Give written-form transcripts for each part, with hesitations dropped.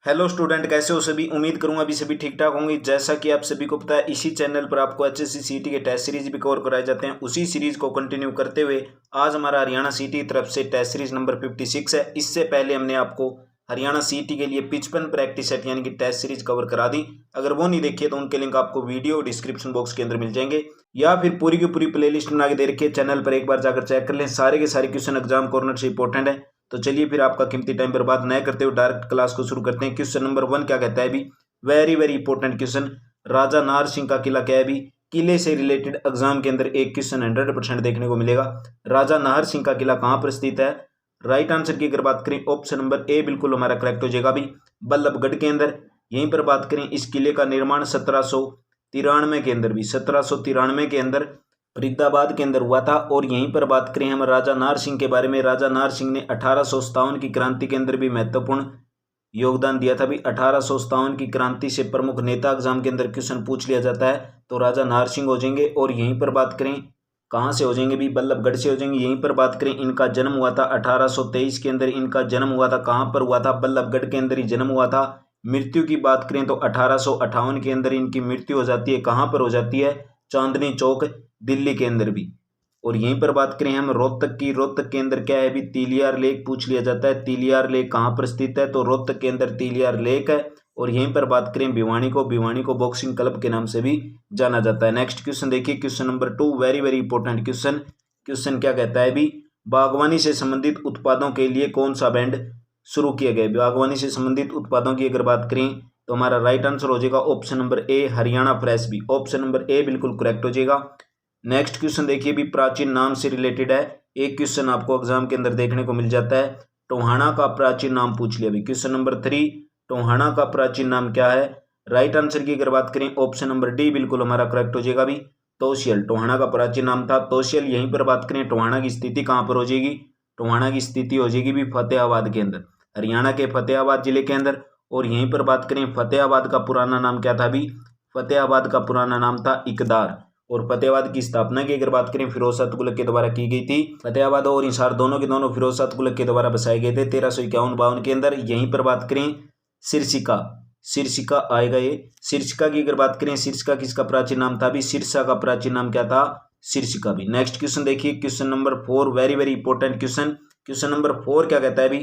Hello student, कैसे हो सभी। उम्मीद करूंगा अभी सभी ठीक ठाक होंगे। जैसा कि आप सभी को पता है, इसी चैनल पर आपको एचएससी सीटी के टेस्ट सीरीज भी कवर कराए जाते हैं। उसी सीरीज को कंटिन्यू करते हुए आज हमारा हरियाणा सीटी की तरफ से टेस्ट सीरीज नंबर 56 है। इससे पहले हमने आपको हरियाणा सीटी के लिए 55 प्रैक्टिस सेट यानी कि टेस्ट सीरीज कवर करा दी। अगर वो नहीं देखिए तो उनके लिंक आपको वीडियो डिस्क्रिप्शन बॉक्स के अंदर मिल जाएंगे, या फिर पूरी की पूरी प्लेलिस्ट बना के दे रखी है चैनल पर, एक बार जाकर चेक कर लें। सारे के सारे क्वेश्चन एग्जाम कॉर्नर से इंपॉर्टेंट है। तो चलिए फिर आपका कीमती टाइम बर्बाद न करते हुए डायरेक्ट क्लास को शुरू करते हैं। क्वेश्चन नंबर 1 क्या कहता है अभी, वेरी वेरी इंपॉर्टेंट क्वेश्चन। राजा नाहर सिंह का किला क्या है अभी। किले से रिलेटेड एग्जाम के अंदर एक क्वेश्चन 100% देखने को मिलेगा। राजा नाहर सिंह का किला कहां पर स्थित है। राइट आंसर की अगर बात करें, ऑप्शन नंबर ए बिल्कुल हमारा करेक्ट हो जाएगा अभी, बल्लभगढ़ के अंदर। यहीं पर बात करें, इस किले का निर्माण 1793 के अंदर भी 1793 के अंदर फरीदाबाद के अंदर हुआ था। और यहीं पर बात करें हम राजा नाहर सिंह के बारे में, राजा नाहर सिंह ने 1857 की क्रांति के अंदर भी महत्वपूर्ण योगदान दिया था भी। 1857 की क्रांति से प्रमुख नेता एग्जाम के अंदर क्वेश्चन पूछ लिया जाता है तो राजा नाहर सिंह हो जाएंगे। और यहीं पर बात करें कहाँ से हो जाएंगे भी, बल्लभगढ़ से हो जाएंगे। यहीं पर बात करें, इनका जन्म हुआ था 1823 के अंदर। इनका जन्म हुआ था कहाँ पर हुआ था, बल्लभगढ़ के अंदर ही जन्म हुआ था। मृत्यु की बात करें तो 1858 के अंदर इनकी मृत्यु हो जाती है। कहाँ पर हो जाती है, चांदनी चौक दिल्ली के अंदर भी। और यहीं पर बात करें हम रोहतक की, रोहतक के अंदर क्या है भी, तिलियार लेक पूछ लिया जाता है। तिलियार लेक कहाँ पर स्थित है, तो रोहतक के अंदर तिलियार लेक है। और यहीं पर बात करें भिवानी को, भिवानी को बॉक्सिंग क्लब के नाम से भी जाना जाता है। नेक्स्ट क्वेश्चन देखिए, question number 2, very very important question. Question क्या कहता है भी, बागवानी से संबंधित उत्पादों के लिए कौन सा बैंड शुरू किया गया। बागवानी से संबंधित उत्पादों की अगर बात करें तो हमारा राइट आंसर हो जाएगा option number A, Haryana fresh भी। ऑप्शन नंबर ए बिल्कुल करेक्ट हो जाएगा। नेक्स्ट क्वेश्चन देखिए भी, प्राचीन नाम से रिलेटेड है। एक क्वेश्चन आपको एग्जाम के अंदर देखने को मिल जाता है, टोहाना का प्राचीन नाम पूछ लिया भी। क्वेश्चन नंबर 3, टोहाना का प्राचीन नाम क्या है। राइट आंसर की अगर बात करें, ऑप्शन नंबर डी बिल्कुल हमारा करेक्ट हो जाएगा भी, तोशियल। टोहाना का प्राचीन नाम था तोशियल। यहीं पर बात करें, टोहाना की स्थिति कहाँ पर हो जाएगी, टोहाना की स्थिति हो जाएगी भी फतेहाबाद के अंदर, हरियाणा के फतेहाबाद जिले के अंदर। और यहीं पर बात करें, फतेहाबाद का पुराना नाम क्या था भी, फतेहाबाद का पुराना नाम था इकदार। और फतेहाबाद की स्थापना की अगर बात करें, फिरोज शाह तुगलक के द्वारा की गई थी। फतेहाबाद और हिसार दोनों के दोनों फिरोज शाह तुगलक के द्वारा बसाए गए थे 1351-52 के अंदर। यहीं पर बात करें सिरसिका, सिरसिका आएगा ये। सिरसिका की अगर बात करें, सिरसिका किसका प्राचीन नाम था भी, सिरसा का प्राचीन नाम क्या था, सिरसिका भी। नेक्स्ट क्वेश्चन देखिए, question number 4, very very important question. Question number 4 क्या कहता है भी,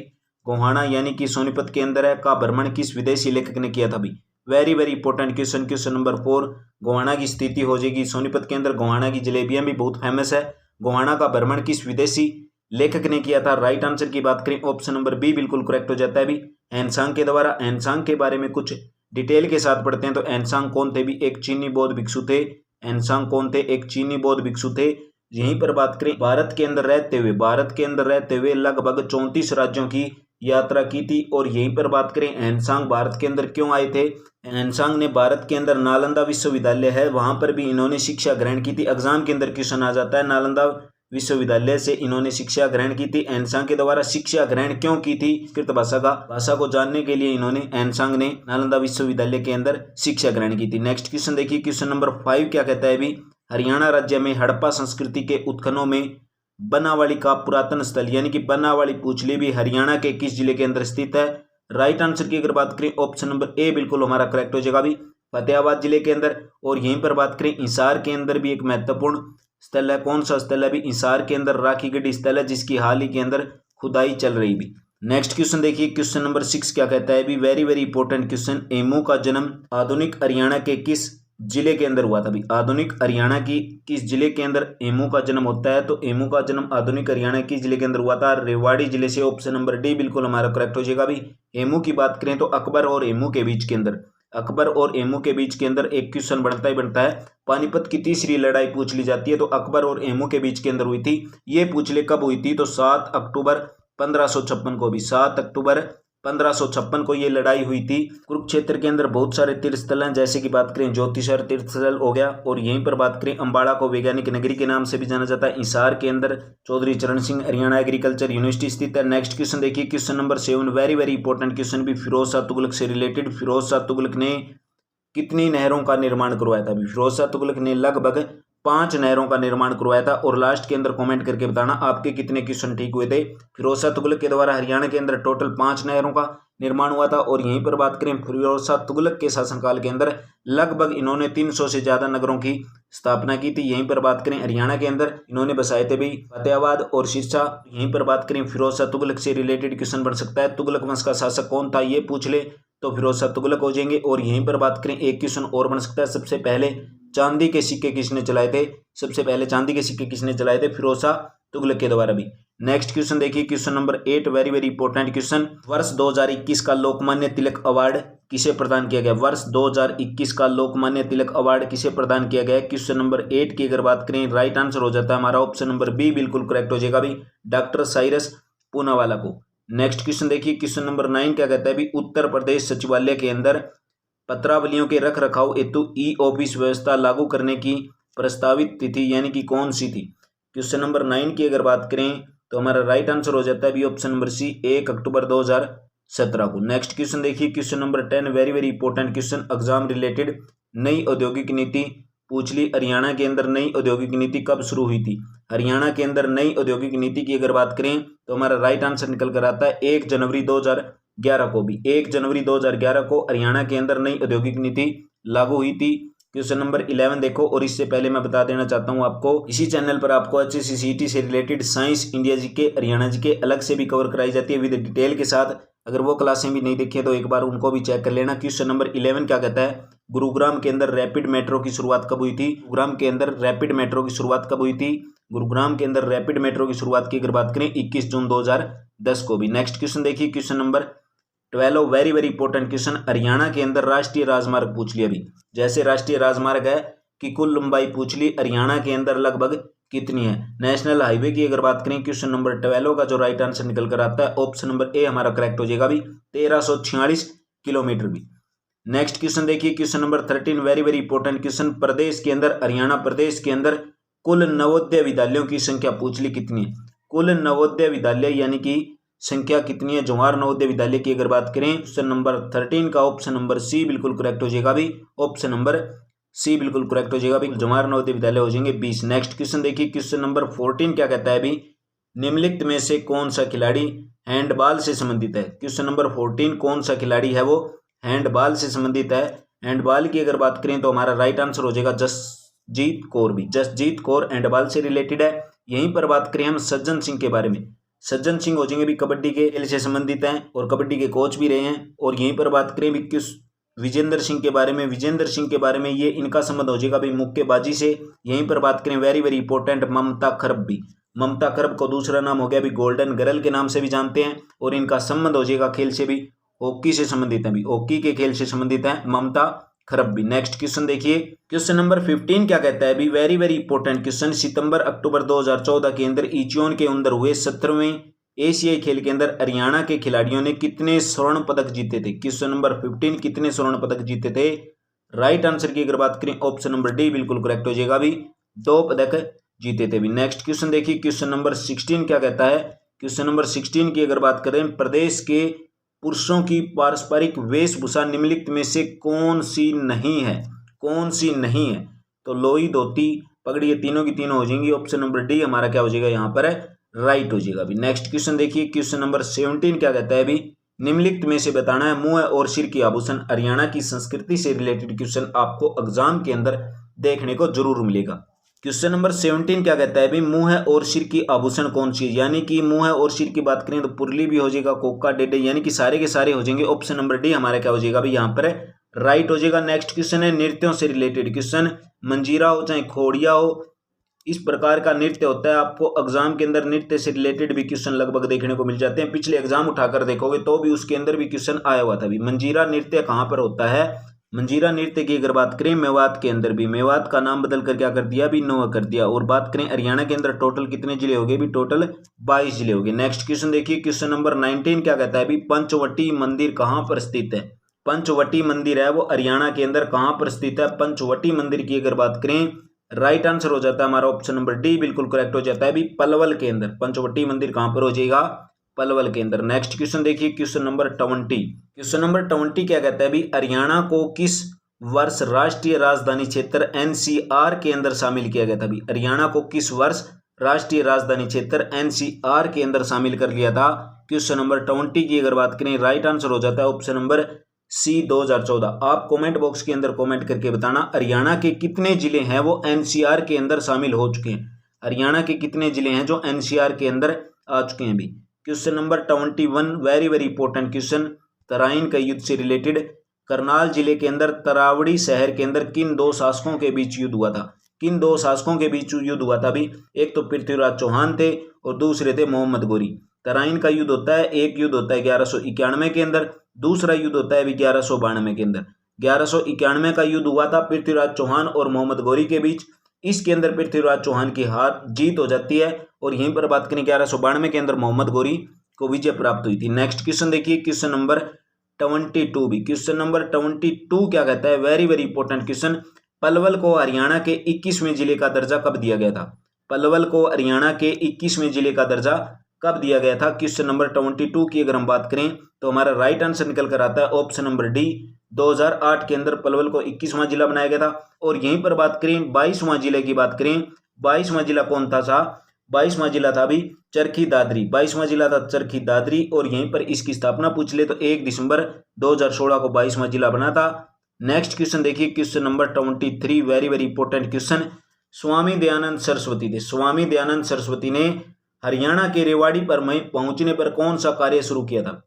गोहाना यानी कि सोनीपत के अंदर है का भ्रमण किस विदेशी लेखक ने किया था भी। Very very important question. Question number 4, Gohana की स्थिति हो जाएगी सोनीपत के अंदर। गोहाना की जलेबियां भी बहुत फेमस है। गोहाना का भ्रमण किस विदेशी लेखक ने किया था। राइट आंसर की बात करें, ऑप्शन नंबर बी बिल्कुल करेक्ट हो जाता है भी, एनसांग के द्वारा। एनसांग के बारे में कुछ डिटेल के साथ पढ़ते हैं तो एनसांग कौन थे भी, एक चीनी बौद्ध भिक्षु थे। एनसांग कौन थे, एक चीनी बौद्ध भिक्षु थे। यहीं पर बात करें, भारत के अंदर रहते हुए लगभग 34 राज्यों की यात्रा की थी। और यहीं पर बात करें, एनसांग भारत के अंदर क्यों आए थे। एनसांग ने भारत के अंदर नालंदा विश्वविद्यालय है, वहां पर भी इन्होंने शिक्षा ग्रहण की थी। एग्जाम के अंदर क्वेश्चन आ जाता है, नालंदा विश्वविद्यालय से इन्होंने शिक्षा ग्रहण की थी। एनसांग के द्वारा शिक्षा ग्रहण क्यों की थी, संस्कृत भाषा को जानने के लिए इन्होंने, एनसांग ने नालंदा विश्वविद्यालय के अंदर शिक्षा ग्रहण की थी। नेक्स्ट क्वेश्चन देखिए, क्वेश्चन नंबर 5 क्या कहता है भी, हरियाणा राज्य में हड़प्पा संस्कृति के उत्खननों में बनावली का पुरातन स्थल यानी कि बनावली पूछ ली भी, हरियाणा के किस जिले के अंदर स्थित है। राइट आंसर की अगर बात करें, ऑप्शन नंबर ए बिल्कुल हमारा करेक्ट हो जाएगा भी, फतेहाबाद जिले के अंदर। और यहीं पर बात करें, हिसार के अंदर भी एक महत्वपूर्ण स्थल है। कौन सा स्थल है भी, हिसार के अंदर राखीगढ़ी स्थल है, जिसकी हाल ही के अंदर खुदाई चल रही भी। नेक्स्ट क्वेश्चन देखिए, क्वेश्चन नंबर 6 क्या कहता है भी, very very important question. Emu का जन्म आधुनिक हरियाणा के किस जिले के अंदर हुआ था भी। आधुनिक हरियाणा की किस जिले के अंदर एमू का जन्म होता है, तो एमू का जन्म आधुनिक हरियाणा किस जिले के अंदर हुआ था, रेवाड़ी जिले से। ऑप्शन नंबर डी बिल्कुल हमारा करेक्ट हो जाएगा भी। एमू की बात करें तो अकबर और एमू के बीच के अंदर, अकबर और एमू के बीच के अंदर एक क्वेश्चन बनता ही बनता है। पानीपत की तीसरी लड़ाई पूछ ली जाती है तो अकबर और एमू के बीच के अंदर हुई थी। ये पूछ ले कब हुई थी, तो 7 अक्टूबर 1556 को भी, 7 अक्टूबर 1556 को ये लड़ाई हुई थी। कुरुक्षेत्र के अंदर बहुत सारे तीर्थ स्थल हैं, जैसे कि बात करें ज्योतिषर तीर्थ स्थल हो गया। और यहीं पर बात करें, अंबाला को वैज्ञानिक नगरी के नाम से भी जाना जाता है। हिसार के अंदर चौधरी चरण सिंह हरियाणा एग्रीकल्चर यूनिवर्सिटी स्थित है। नेक्स्ट क्वेश्चन देखिए, question number 7, very very important question भी, फिरोज शाह तुगलक से रिलेटेड। फिरोज शाह तुगलक ने कितनी नहरों का निर्माण करवाया था। फिरोज शाह तुगलक ने लगभग 5 नहरों का निर्माण करवाया था। और लास्ट के अंदर कमेंट करके बताना आपके कितने क्वेश्चन ठीक हुए थे। फिरोज शाह तुगलक के द्वारा हरियाणा के अंदर टोटल 5 नहरों का, निर्माण हुआ था। और यहीं पर बात करें फिरोज शाह तुगलक के शासनकाल के अंदर लगभग इन्होंने 300 से ज़्यादा नगरों की स्थापना की थी। यहीं पर बात करें हरियाणा के अंदर इन्होंने बसाए थे भी फतेहाबाद और सिरसा। यहीं पर बात करें फिरोज शाह तुगलक से रिलेटेड क्वेश्चन बन सकता है, तुगलक वंश का शासक कौन था, ये पूछ ले तो फिरोज शाह तुगलक हो जाएंगे। और यहीं पर बात करें एक क्वेश्चन और बन सकता है, सबसे पहले चांदी के सिक्के किसने चलाए थे, सबसे पहले चांदी के सिक्के किसने चलाए थे, फिरोज शाह तुगलक के द्वारा भी। नेक्स्ट क्वेश्चन देखिए, question number 8, very very important question. वर्ष 2021 का लोकमान्य तिलक अवार्ड किसे प्रदान किया गया, वर्ष 2021 का लोकमान्य तिलक अवार्ड किसे प्रदान किया गया। क्वेश्चन नंबर 8 की अगर बात करें राइट आंसर हो जाता है हमारा ऑप्शन नंबर बी, बिल्कुल करेक्ट हो जाएगा भी, डॉक्टर साइरस पूनावाला को। नेक्स्ट क्वेश्चन देखिए, क्वेश्चन नंबर 9 क्या कहता है भी, उत्तर प्रदेश सचिवालय के अंदर पत्रावलियों के रख रखाव हेतु ई ऑफिस व्यवस्था लागू करने की प्रस्तावित तिथि यानी कि कौन सी थी। क्वेश्चन नंबर 9 की अगर बात करें तो हमारा राइट आंसर हो जाता है भी ऑप्शन नंबर सी, 1 अक्टूबर 2017 को। नेक्स्ट क्वेश्चन देखिए, question number 10, very very important question, exam related. नई औद्योगिक नीति पूछ ली, हरियाणा के अंदर नई औद्योगिक नीति कब शुरू हुई थी। हरियाणा के अंदर नई औद्योगिक नीति की अगर बात करें तो हमारा राइट आंसर निकल कर आता है 1 जनवरी 2011 को भी, 1 जनवरी 2011 को हरियाणा के अंदर नई औद्योगिक नीति लागू हुई थी। क्वेश्चन नंबर 11 देखो, और इससे पहले मैं बता देना चाहता हूं आपको, इसी चैनल पर आपको HSC से related science, India GK, Haryana GK अलग से भी कवर कराई जाती है विद डिटेल के साथ। अगर वो क्लासें भी नहीं देखी तो एक बार उनको भी चेक कर लेना। क्वेश्चन नंबर 11 क्या कहता है, गुरुग्राम के अंदर रैपिड मेट्रो की शुरुआत कब हुई थी। गुरुग्राम के अंदर रैपिड मेट्रो की शुरुआत कब हुई थी। गुरुग्राम के अंदर रैपिड मेट्रो की शुरुआत की अगर बात करें 21 जून 2010 को भी। नेक्स्ट क्वेश्चन देखिए, question number 12, very very important question, Haryana के अंदर राष्ट्रीय राजमार्ग पूछ लिया अभी। जैसे राष्ट्रीय राजमार्ग है कि कुल लंबाई पूछ ली, हरियाणा के अंदर लगभग कितनी है। नेशनल हाईवे की अगर बात करें क्वेश्चन नंबर 12 का जो राइट आंसर निकल कर आता है ऑप्शन नंबर ए हमारा करेक्ट हो जाएगा भी, 1346 किलोमीटर भी। नेक्स्ट क्वेश्चन देखिए, question number 13, very very important question, प्रदेश के अंदर, हरियाणा प्रदेश के अंदर कुल नवोदय विद्यालयों की संख्या पूछ ली कितनी है। कुल नवोदय विद्यालय यानी कि संख्या कितनी है। जवाहर नवोदय विद्यालय की अगर बात करें क्वेश्चन नंबर 13 का ऑप्शन नंबर सी बिल्कुल करेक्ट हो जाएगा भी, ऑप्शन नंबर सी बिल्कुल करेक्ट हो जाएगा भी, जवाहर नवोदय विद्यालय हो जाएंगे 20। नेक्स्ट क्वेश्चन देखिए, क्वेश्चन नंबर 14 क्या कहता है भी, निम्नलिखित में से कौन सा खिलाड़ी हैंडबॉल से संबंधित है। क्वेश्चन नंबर 14 कौन सा खिलाड़ी है वो हैंडबॉल से संबंधित है। हैंडबॉल की अगर बात करें तो हमारा राइट आंसर हो जाएगा जसजीत कौर भी, जसजीत कौर हैंडबॉल से रिलेटेड है। यहीं पर बात करें हम सज्जन सिंह के बारे में, सज्जन सिंह हो जाएंगे भी कबड्डी के खेल से संबंधित हैं और कबड्डी के कोच भी रहे हैं। और यहीं पर बात करें भी किस विजेंद्र सिंह के बारे में, विजेंद्र सिंह के बारे में ये इनका संबंध हो जाएगा भी मुक्केबाजी से। यहीं पर बात करें वेरी वेरी इंपॉर्टेंट, ममता खरब भी, ममता खरब को दूसरा नाम हो गया भी गोल्डन गर्ल के नाम से भी जानते हैं। और इनका संबंध हो जाएगा खेल से भी, हॉकी से संबंधित है भी, हॉकी के खेल से संबंधित है ममता खरब भी। नेक्स्ट क्वेश्चन देखिए, क्वेश्चन नंबर 15 क्या कहता है भी, वेरी वेरी इंपॉर्टेंट क्वेश्चन, सितंबर अक्टूबर 2014 के अंदर इचियोन के अंदर हुए 17वें एशियाई खेल के अंदर हरियाणा के खिलाड़ियों ने कितने स्वर्ण पदक जीते थे। क्वेश्चन नंबर 15, कितने स्वर्ण पदक जीते थे। राइट आंसर की अगर बात करें ऑप्शन नंबर डी बिल्कुल करेक्ट हो जाएगा भी, 2 पदक जीते थे भी। नेक्स्ट क्वेश्चन देखिए, क्वेश्चन नंबर 16 क्या कहता है। क्वेश्चन नंबर 16 की अगर बात करें, प्रदेश के पुरुषों की पारंपरिक वेशभूषा निम्नलिखित में से कौन सी नहीं है, कौन सी नहीं है। तो लोई, धोती, पगड़ी, ये तीनों की तीनों हो जाएंगी। ऑप्शन नंबर डी हमारा क्या हो जाएगा यहाँ पर राइट हो जाएगा भी। नेक्स्ट क्वेश्चन देखिए, क्वेश्चन नंबर 17 क्या कहता है भी, निम्नलिखित में से बताना है मुंह और सिर की आभूषण। हरियाणा की संस्कृति से रिलेटेड क्वेश्चन आपको एग्जाम के अंदर देखने को जरूर मिलेगा। क्वेश्चन नंबर 17 क्या कहता है भी, मुंह और सिर की आभूषण कौन सी है। यानी कि मुंह और सिर की बात करें तो पुरली भी हो जाएगा, कोका, डेडे, यानी कि सारे के सारे हो जाएंगे। ऑप्शन नंबर डी हमारा क्या हो जाएगा भी यहाँ पर राइट हो जाएगा। नेक्स्ट क्वेश्चन है नृत्यों से रिलेटेड क्वेश्चन, मंजीरा हो चाहे खोड़िया हो, इस प्रकार का नृत्य होता है। आपको एग्जाम के अंदर नृत्य से रिलेटेड भी क्वेश्चन लगभग देखने को मिल जाते हैं। पिछले एग्जाम उठाकर देखोगे तो भी उसके अंदर भी क्वेश्चन आया हुआ था भी। मंजीरा नृत्य कहाँ पर होता है। मंजीरा नृत्य की अगर बात करें मेवात के अंदर भी, मेवात का नाम बदल कर क्या कर दिया भी, नोआ कर दिया। और बात करें हरियाणा के अंदर टोटल कितने जिले हो गए भी, टोटल 22 जिले हो गए। नेक्स्ट क्वेश्चन देखिए, क्वेश्चन नंबर 19 क्या कहता है भी, पंचवटी मंदिर कहाँ पर स्थित है। पंचवटी मंदिर है वो हरियाणा के अंदर कहाँ पर स्थित है। पंचवटी मंदिर की अगर बात करें राइट आंसर हो जाता है हमारा ऑप्शन नंबर डी बिल्कुल करेक्ट हो जाता है भी, पलवल के अंदर। पंचवटी मंदिर कहां पर हो जाएगा, पलवल के अंदर। नेक्स्ट क्वेश्चन देखिए, क्वेश्चन नंबर 20। क्वेश्चन नंबर 20 क्या कहता है भी, हरियाणा को किस वर्ष राष्ट्रीय राजधानी क्षेत्र NCR के अंदर शामिल किया गया था भी। हरियाणा को किस वर्ष राष्ट्रीय राजधानी क्षेत्र NCR के अंदर शामिल कर लिया था। क्वेश्चन नंबर 20 की अगर बात करें, राइट आंसर हो जाता है ऑप्शन नंबर सी 2014। आप कमेंट बॉक्स के अंदर कमेंट करके बताना हरियाणा के कितने जिले हैं वो एनसीआर के अंदर शामिल हो चुके हैं। हरियाणा के कितने जिले हैं जो एनसीआर के अंदर आ चुके हैं भी। Question number 21 very very important question, Tarain का युद्ध से रिलेटेड। करनाल जिले के अंदर तरावड़ी शहर के अंदर किन दो शासकों के बीच युद्ध हुआ था? किन दो शासकों के बीच युद्ध हुआ था भी? एक तो पृथ्वीराज चौहान थे और दूसरे थे मोहम्मद गोरी। तराइन का युद्ध होता है, एक युद्ध होता है 1191 के अंदर, दूसरा युद्ध होता है 1192 के अंदर। 1191 का युद्ध हुआ था पृथ्वीराज चौहान और मोहम्मद गोरी के बीच। इसके अंदर पृथ्वीराज चौहान की हार जीत हो जाती है और यहीं पर बात करें 1192 के अंदर मोहम्मद गोरी को विजय प्राप्त हुई थी। नेक्स्ट क्वेश्चन देखिए, क्वेश्चन नंबर 22 भी। क्वेश्चन नंबर 22 क्या कहता है? Very very important question, Palwal को हरियाणा के 21वें जिले का दर्जा कब दिया गया था? पलवल को हरियाणा के 21वें जिले का दर्जा कब दिया गया था? क्वेश्चन नंबर 22 की अगर हम बात करें तो हमारा राइट आंसर निकल कर आता है ऑप्शन नंबर डी, 2008 के अंदर पलवल को 21वां जिला बनाया गया था। और यहीं पर बात करें 22वां जिले की बात करें, 22वां जिला कौन था? 22वां जिला था भी चरखी दादरी। 22वां जिला था चरखी दादरी और यहीं पर इसकी स्थापना पूछ ले तो 1 दिसंबर 2016 को 22वां जिला बना था। नेक्स्ट क्वेश्चन देखिए, question number 23 very very important question, Swami Dayanand Saraswati थे। स्वामी दयानंद सरस्वती ने हरियाणा के रेवाड़ी पर पहुंचने पर कौन सा कार्य शुरू किया था?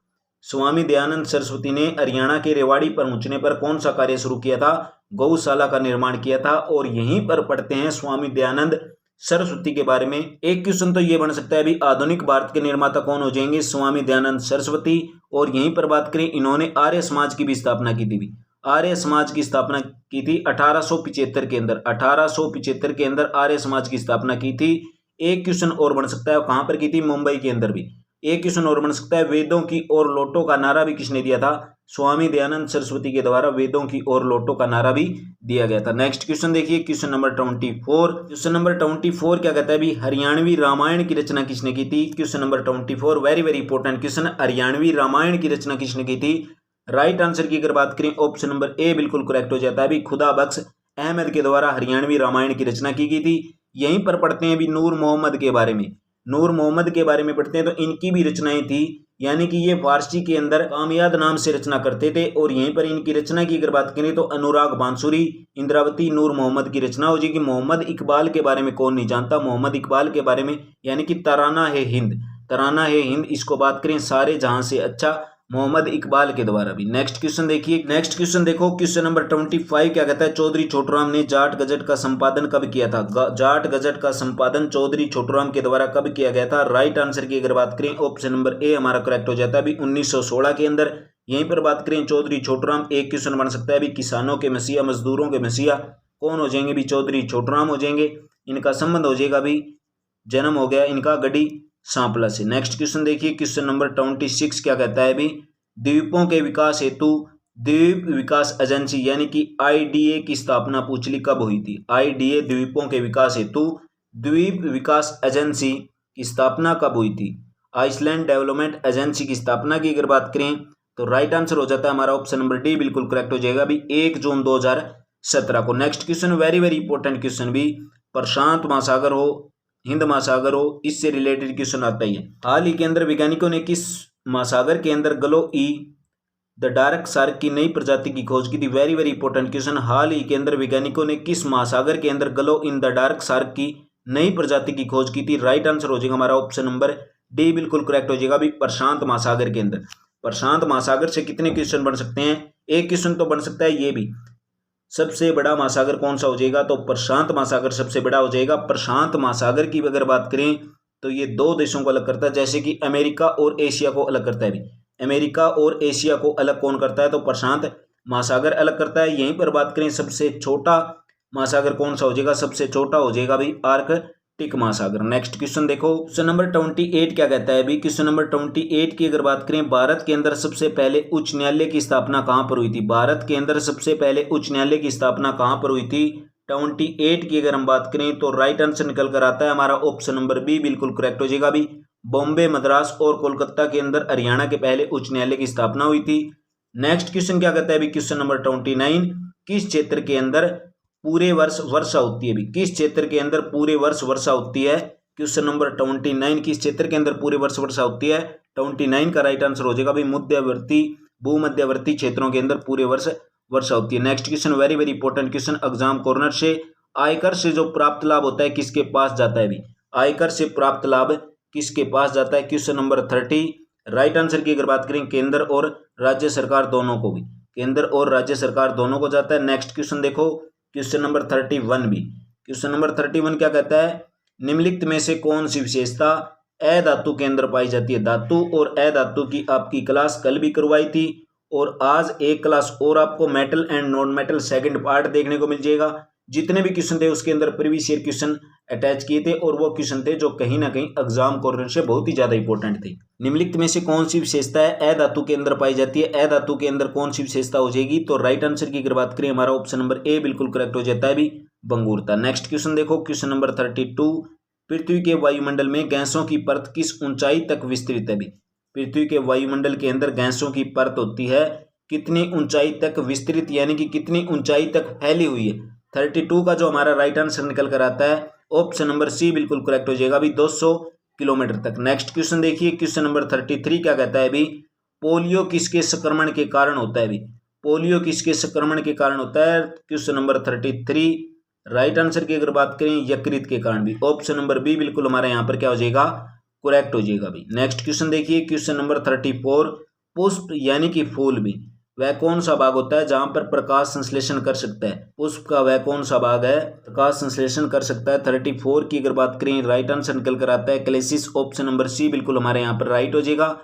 स्वामी दयानंद सरस्वती ने हरियाणा के रेवाड़ी पर पहुंचने पर कौन सा कार्य शुरू किया था? गौशाला का निर्माण किया था। और यहीं पर पढ़ते हैं स्वामी दयानंद सरस्वती के बारे में। एक क्वेश्चन तो ये बन सकता है अभी, आधुनिक भारत के निर्माता कौन हो जाएंगे? स्वामी दयानंद सरस्वती। और यहीं पर बात करें, इन्होंने आर्य समाज की भी स्थापना की थी। आर्य समाज की स्थापना की थी 1875 के अंदर। 1875 के अंदर आर्य समाज की स्थापना की थी। एक क्वेश्चन और बन सकता है, कहां पर की थी? मुंबई के अंदर भी। एक क्वेश्चन और बन सकता है, वेदों की ओर लौटो का नारा भी किसने दिया था? स्वामी दयानंद सरस्वती के द्वारा वेदों की ओर लौटो का नारा भी दिया गया था। नेक्स्ट क्वेश्चन देखिए, क्वेश्चन नंबर 24। क्वेश्चन नंबर 24 क्या कहता है भी? हरियाणवी रामायण की रचना किसने की थी? Question number 24 very very important question, Haryanvi Ramayan की रचना किसने की थी? राइट आंसर की अगर बात करें ऑप्शन नंबर ए बिल्कुल करेक्ट हो जाता है भी, खुदा बख्श अहमद के द्वारा हरियाणवी रामायण की रचना की गई थी। यहीं पर पढ़ते हैं भी नूर मोहम्मद के बारे में। नूर मोहम्मद के बारे में पढ़ते हैं तो इनकी भी रचनाएं थी, यानी कि ये फारसी के अंदर कामयाद नाम से रचना करते थे। और यहीं पर इनकी रचना की अगर बात करें तो अनुराग बांसुरी, इंद्रावती, नूर मोहम्मद की रचना हो जाएगी। मोहम्मद इकबाल के बारे में कौन नहीं जानता? मोहम्मद इकबाल के बारे में, यानी कि तराना है हिंद, तराना है हिंद, इसको बात करें सारे जहां से अच्छा मोहम्मद इकबाल के द्वारा भी। नेक्स्ट क्वेश्चन देखिए, नेक्स्ट क्वेश्चन देखो, क्वेश्चन नंबर 25 क्या कहता है? चौधरी छोटूराम ने जाट गजट का संपादन कब किया था? जाट गजट का संपादन चौधरी छोटूराम के द्वारा कब किया गया था? राइट आंसर की अगर बात करें ऑप्शन नंबर ए हमारा करेक्ट हो जाता है अभी 1916 के अंदर। यहीं पर बात करें चौधरी छोटूराम, एक क्वेश्चन बन सकता है अभी, किसानों के मसीहा, मजदूरों के मसीहा कौन हो जाएंगे भी? चौधरी छोटूराम हो जाएंगे। इनका संबंध हो जाएगा भी, जन्म हो गया इनका गढ़ी सांपला से। नेक्स्ट क्वेश्चन देखिए, क्वेश्चन नंबर 26 क्या कहता है भी? द्वीपों के विकास हेतु द्वीप विकास एजेंसी यानी कि आईडीए की स्थापना पूछ ली कब हुई थी? आईडीए द्वीपों के विकास हेतु द्वीप विकास एजेंसी की स्थापना कब हुई थी? आइसलैंड डेवलपमेंट एजेंसी की स्थापना की अगर बात करें तो राइट आंसर हो जाता है हमारा ऑप्शन नंबर डी बिल्कुल करेक्ट हो जाएगा भी, 1 जून 2017 को। Next question very very important question भी, प्रशांत महासागर हो, हिंद महासागर हो, इससे रिलेटेड क्वेश्चन आता ही है। हाल ही के अंदर वैज्ञानिकों ने किस महासागर के अंदर गलो ई द डार्क सार्क की नई प्रजाति की खोज की थी? वेरी वेरी इंपॉर्टेंट क्वेश्चन, हाल ही के अंदर वैज्ञानिकों ने किस महासागर के अंदर गलो इन द डार्क सार्क की नई प्रजाति की खोज की थी? राइट आंसर हो जाएगा हमारा ऑप्शन नंबर डी बिल्कुल करेक्ट हो जाएगा भी, प्रशांत महासागर के अंदर। प्रशांत महासागर से कितने क्वेश्चन बन सकते हैं? एक क्वेश्चन तो बन सकता है ये भी, सबसे बड़ा महासागर कौन सा हो जाएगा? तो प्रशांत महासागर सबसे बड़ा हो जाएगा। प्रशांत महासागर की अगर बात करें तो ये 2 देशों को अलग करता है, जैसे कि अमेरिका और एशिया को अलग करता है भी। अमेरिका और एशिया को अलग कौन करता है? तो प्रशांत महासागर अलग करता है। यहीं पर बात करें सबसे छोटा महासागर कौन सा हो जाएगा? सबसे छोटा हो जाएगा भी आर्कटिक महासागर। नेक्स्ट क्वेश्चन देखो, क्वेश्चन नंबर 28 क्या कहता है भी? क्वेश्चन नंबर 28 की अगर बात करें, भारत के अंदर सबसे पहले उच्च न्यायालय की स्थापना कहां पर हुई थी? भारत के अंदर सबसे पहले उच्च न्यायालय की स्थापना कहां पर हुई थी? 28 की अगर हम बात करें तो राइट आंसर निकल कर आता है हमारा ऑप्शन नंबर बी बिल्कुल करेक्ट हो जाएगा भी, बॉम्बे, मद्रास और कोलकाता के अंदर हरियाणा के पहले उच्च न्यायालय की स्थापना हुई थी। नेक्स्ट क्वेश्चन क्या कहता है भी? क्वेश्चन नंबर 29, किस क्षेत्र के अंदर पूरे वर्ष वर्षा होती है भी? किस क्षेत्र के अंदर पूरे वर्ष वर्षा होती है? क्वेश्चन नंबर 29 किस क्षेत्र के अंदर पूरे वर्ष वर्षा होती है? 29 का राइट आंसर हो जाएगा भाई मध्यवर्ती भूमध्यवर्ती क्षेत्रों के अंदर पूरे वर्ष वर्षा होती है। Next question very very important question exam corner से, आयकर से जो प्राप्त लाभ होता है किसके पास जाता है? भी आयकर से प्राप्त लाभ किसके पास जाता है? क्वेश्चन नंबर 30 राइट आंसर की अगर बात करें केंद्र और राज्य सरकार दोनों को भी, केंद्र और राज्य सरकार दोनों को जाता है। नेक्स्ट क्वेश्चन देखो क्वेश्चन नंबर 31 भी, क्वेश्चन नंबर 31 क्या कहता है? निम्नलिखित में से कौन सी विशेषता अधातु के अंदर पाई जाती है? धातु और अधातु की आपकी क्लास कल भी करवाई थी और आज एक क्लास और आपको metal and non metal second part देखने को मिल जाएगा। जितने भी क्वेश्चन थे उसके अंदर प्रीवियस ईयर क्वेश्चन अटैच किए थे और वो क्वेश्चन थे जो कहीं ना कहीं एग्जाम कॉर्नर से बहुत ही ज्यादा इंपॉर्टेंट थे। निम्नलिखित में से कौन सी विशेषता है अधातु के अंदर पाई जाती है? अधातु के अंदर कौन सी विशेषता हो जाएगी? तो राइट आंसर की अगर बात करें हमारा ऑप्शन नंबर ए बिल्कुल करेक्ट हो जाता है भी भंगुरता। नेक्स्ट क्वेश्चन देखो क्वेश्चन नंबर 32 पृथ्वी के वायुमंडल में गैसों की परत किस ऊंचाई तक विस्तृत है? भी पृथ्वी के वायुमंडल के अंदर गैसों की परत होती है कितनी ऊंचाई तक विस्तृत, यानी कि कितनी ऊंचाई तक फैली हुई है? 32 का जो हमारा राइट आंसर निकल कर आता है ऑप्शन नंबर सी बिल्कुल करेक्ट हो जाएगा अभी 200 किलोमीटर तक। नेक्स्ट क्वेश्चन देखिए क्वेश्चन नंबर 33 क्या कहता है? अभी पोलियो किसके संक्रमण के कारण होता है? अभी पोलियो किसके संक्रमण के कारण होता है? क्वेश्चन नंबर 33 राइट आंसर की अगर बात करें यकृत के कारण भी, ऑप्शन नंबर बी बिल्कुल हमारे यहाँ पर क्या हो जाएगा? करेक्ट हो जाएगा भी। नेक्स्ट क्वेश्चन देखिए क्वेश्चन नंबर 34 पुष्प यानी कि फूल भी वह कौन सा भाग होता है जहां पर प्रकाश संश्लेषण कर सकता है? पुष्प का वह कौन सा भाग है प्रकाश संश्लेषण कर सकता है? 34 की अगर बात करें राइट आंसर निकल कर आता है क्लेसिस, ऑप्शन नंबर सी बिल्कुल हमारे यहाँ पर राइट हो जाएगा।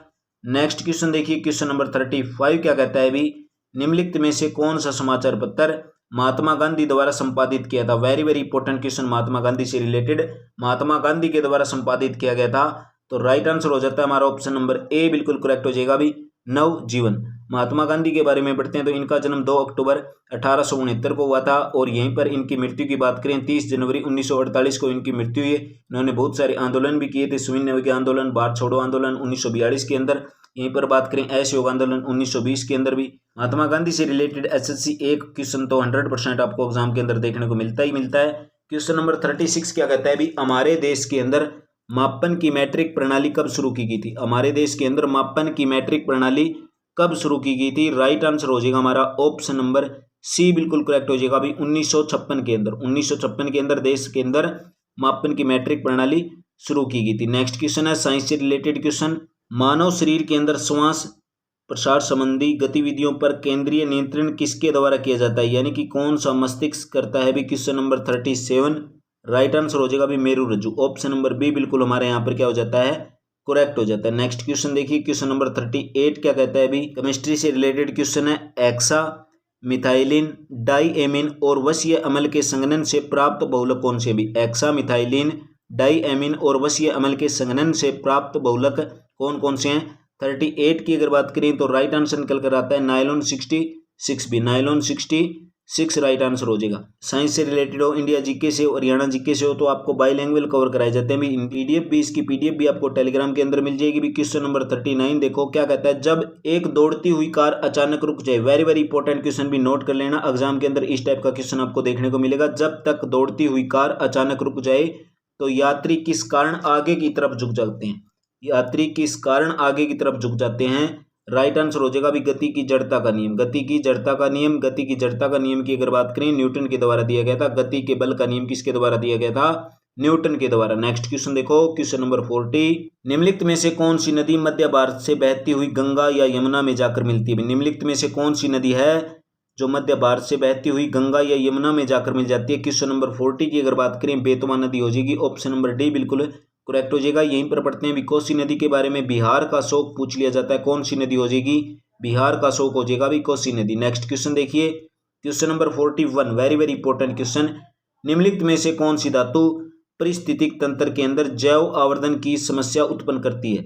नेक्स्ट क्वेश्चन देखिए क्वेश्चन नंबर 35 क्या कहता है? अभी निम्नलिखित में से कौन सा समाचार पत्र महात्मा गांधी द्वारा संपादित किया था? Very very important question Mahatma Gandhi से रिलेटेड, महात्मा गांधी के द्वारा संपादित किया गया था। तो राइट आंसर हो जाता है हमारा ऑप्शन नंबर ए बिल्कुल करेक्ट हो जाएगा अभी नवजीवन। महात्मा गांधी के बारे में पढ़ते हैं तो इनका जन्म 2 अक्टूबर 1869 को हुआ था और यहीं पर इनकी मृत्यु की बात करें 30 जनवरी 1948 को इनकी मृत्यु हुई। इन्होंने बहुत सारे आंदोलन भी किए थे, सविनय आंदोलन, भारत छोड़ो आंदोलन 1942 के अंदर, यहीं पर बात करें असहयोग आंदोलन 1920 के अंदर भी। महात्मा गांधी से रिलेटेड एसएससी एक क्वेश्चन तो 100% आपको एग्जाम के अंदर देखने को मिलता ही मिलता है। क्वेश्चन नंबर 36 क्या कहता है? अभी हमारे देश के अंदर मापन की मैट्रिक प्रणाली कब शुरू की गई थी? हमारे देश के अंदर मापन की मैट्रिक प्रणाली कब शुरू की गई थी? राइट आंसर हो जाएगा हमारा ऑप्शन नंबर सी बिल्कुल करेक्ट हो जाएगा अभी 1956 के अंदर। 1956 के अंदर देश के अंदर मापन की मैट्रिक प्रणाली शुरू की गई थी। नेक्स्ट क्वेश्चन है साइंस से रिलेटेड क्वेश्चन, मानव शरीर के अंदर श्वास प्रसार संबंधी गतिविधियों पर केंद्रीय नियंत्रण किसके द्वारा किया जाता है? यानी कि कौन सा मस्तिष्क करता है? भी क्वेश्चन नंबर 37 राइट आंसर हो जाएगा अभी मेरुरज्जु, ऑप्शन नंबर बी बिल्कुल हमारे यहाँ पर क्या हो जाता है? करेक्ट हो जाता है। नेक्स्ट क्वेश्चन देखिए क्वेश्चन नंबर 38 क्या कहता है? अभी केमिस्ट्री से रिलेटेड क्वेश्चन है, एक्सा मिथाइलिन डाइएमिन और वसीय अम्ल के संघनन से प्राप्त बहुलक कौन से? भी एक्सा मिथाइलिन डाइएमिन और वसीय अम्ल के संघनन से प्राप्त बहुलक कौन कौन से हैं? 38 की अगर बात करें तो राइट आंसर निकल कर आता है नाइलॉन 66 भी, नाइलॉन 66 राइट आंसर हो जाएगा। साइंस से रिलेटेड हो, इंडिया जीके से हो, हरियाणा जीके से हो तो आपको बाइलैंग्वेज कवर कराए जाते हैं भी। पीडीएफ भी, इसकी पीडीएफ भी आपको टेलीग्राम के अंदर मिल जाएगी भी। क्वेश्चन नंबर 39 देखो क्या कहता है? जब एक दौड़ती हुई कार अचानक रुक जाए, वेरी वेरी इंपॉर्टेंट क्वेश्चन भी नोट कर लेना, एग्जाम के अंदर इस टाइप का क्वेश्चन आपको देखने को मिलेगा। जब तक दौड़ती हुई कार अचानक रुक जाए तो यात्री किस कारण आगे की तरफ झुक जाते हैं? यात्री किस कारण आगे की तरफ झुक जाते हैं? राइट आंसर हो जाएगा अभी गति की जड़ता का नियम, गति की जड़ता का नियम। गति की जड़ता का नियम की अगर बात करें न्यूटन के द्वारा दिया गया था। गति के बल का नियम किसके द्वारा दिया गया था? न्यूटन के द्वारा। नेक्स्ट क्वेश्चन देखो क्वेश्चन नंबर 40, निम्नलिखित में से कौन सी नदी मध्य भारत से बहती हुई गंगा या यमुना में जाकर मिलती है? निम्नलिखित में से कौन सी नदी है जो मध्य भारत से बहती हुई गंगा या यमुना में जाकर मिल जाती है? क्वेश्चन नंबर 40 की अगर बात करें बेतवा नदी हो जाएगी, ऑप्शन नंबर डी बिल्कुल करेक्ट हो जाएगा। यहीं पर पढ़ते हैं भी कोसी नदी के बारे में, बिहार का शोक पूछ लिया जाता है, कौन सी नदी हो जाएगी? बिहार का शोक हो जाएगा भी कोसी नदी। नेक्स्ट क्वेश्चन देखिए question number 41 very very important question, निम्नलिखित में से कौन सी धातु परिस्थितिक तंत्र के अंदर जैव आवर्धन की समस्या उत्पन्न करती है?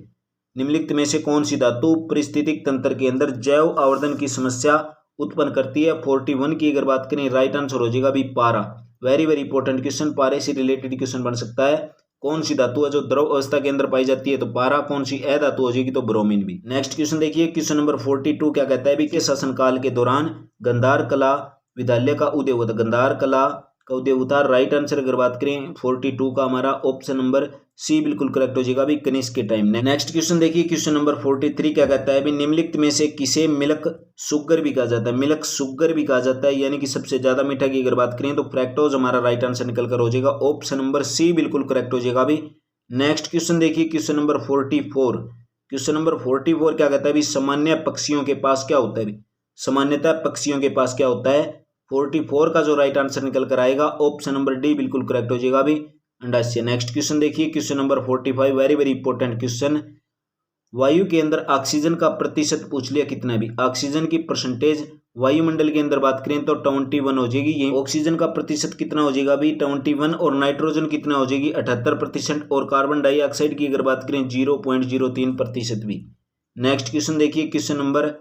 निम्नलिखित में से कौन सी धातु परिस्थितिक तंत्र के अंदर जैव आवर्धन की समस्या उत्पन्न करती है? 41 की अगर बात करें राइट आंसर हो जाएगा भी पारा। वेरी वेरी इंपॉर्टेंट क्वेश्चन, पारे से रिलेटेड क्वेश्चन बन सकता है। कौन सी धातु है जो द्रव अवस्था के अंदर पाई जाती है? तो पारा। कौन सी अधातु हो जाएगी? तो ब्रोमीन भी। नेक्स्ट क्वेश्चन देखिए क्वेश्चन नंबर 42 क्या कहता है? भी के शासनकाल के दौरान गंधार कला विद्यालय का उदय हुआ था। गंधार कला का उदय हुआ था। राइट आंसर अगर बात करें 42 का हमारा ऑप्शन नंबर सी बिल्कुल करेक्ट हो जाएगा अभी कनिष्क के टाइम। नेक्स्ट क्वेश्चन देखिए, क्वेश्चन नंबर 43 क्या कहता है अभी, निम्नलिखित में से किसे मिल्क शुगर भी कहा जाता है, मिल्क शुगर भी कहा जाता है, यानी कि सबसे ज्यादा मीठा की अगर बात करें तो फ्रैक्टोज हमारा राइट आंसर निकल कर हो जाएगा ऑप्शन नंबर सी बिल्कुल करेक्ट हो जाएगा अभी। नेक्स्ट क्वेश्चन देखिए, क्वेश्चन नंबर 44, क्वेश्चन नंबर 44 क्या कहता है अभी, सामान्य पक्षियों के पास क्या होता है अभी, सामान्यतः पक्षियों के पास क्या होता है। 44 का जो राइट आंसर निकल कर आएगा ऑप्शन नंबर डी बिल्कुल करेक्ट हो जाएगा अभी अंडाशय। नेक्स्ट क्वेश्चन देखिए, question number 45 very very important question, वायु के अंदर ऑक्सीजन का प्रतिशत पूछ लिया कितना भी, ऑक्सीजन की परसेंटेज वायुमंडल के अंदर बात करें तो 21 हो जाएगी। ये ऑक्सीजन का प्रतिशत कितना हो जाएगा अभी 21, और नाइट्रोजन कितना हो जाएगी 78%, और कार्बन डाइऑक्साइड की अगर बात करें 0.03% भी। नेक्स्ट क्वेश्चन देखिए, क्वेश्चन नंबर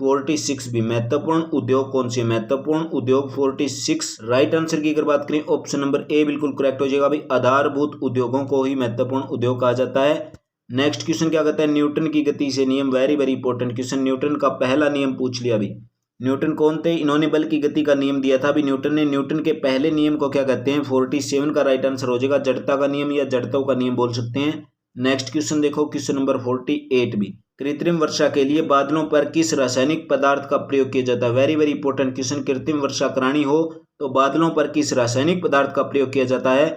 46 भी, महत्वपूर्ण उद्योग कौन से, महत्वपूर्ण उद्योग 46 राइट आंसर की अगर बात करें ऑप्शन नंबर ए बिल्कुल करेक्ट हो जाएगा भाई, आधारभूत उद्योगों को ही महत्वपूर्ण उद्योग कहा जाता है। नेक्स्ट क्वेश्चन क्या कहता है, न्यूटन की गति से नियम, very very important question, Newton का पहला नियम पूछ लिया अभी। न्यूटन कौन थे, इन्होंने बल की गति का नियम दिया था अभी न्यूटन ने। न्यूटन के पहले नियम को क्या कहते हैं, 47 का राइट आंसर हो जाएगा जड़ता का नियम या जड़त्व का नियम बोल सकते हैं। नेक्स्ट क्वेश्चन देखो, क्वेश्चन नंबर 48 भी, कृत्रिम वर्षा के लिए बादलों पर किस रासायनिक पदार्थ का प्रयोग किया जाता है, वेरी वेरी इंपॉर्टेंट क्वेश्चन, कृत्रिम वर्षा करानी हो तो बादलों पर किस रासायनिक पदार्थ का प्रयोग किया जाता है।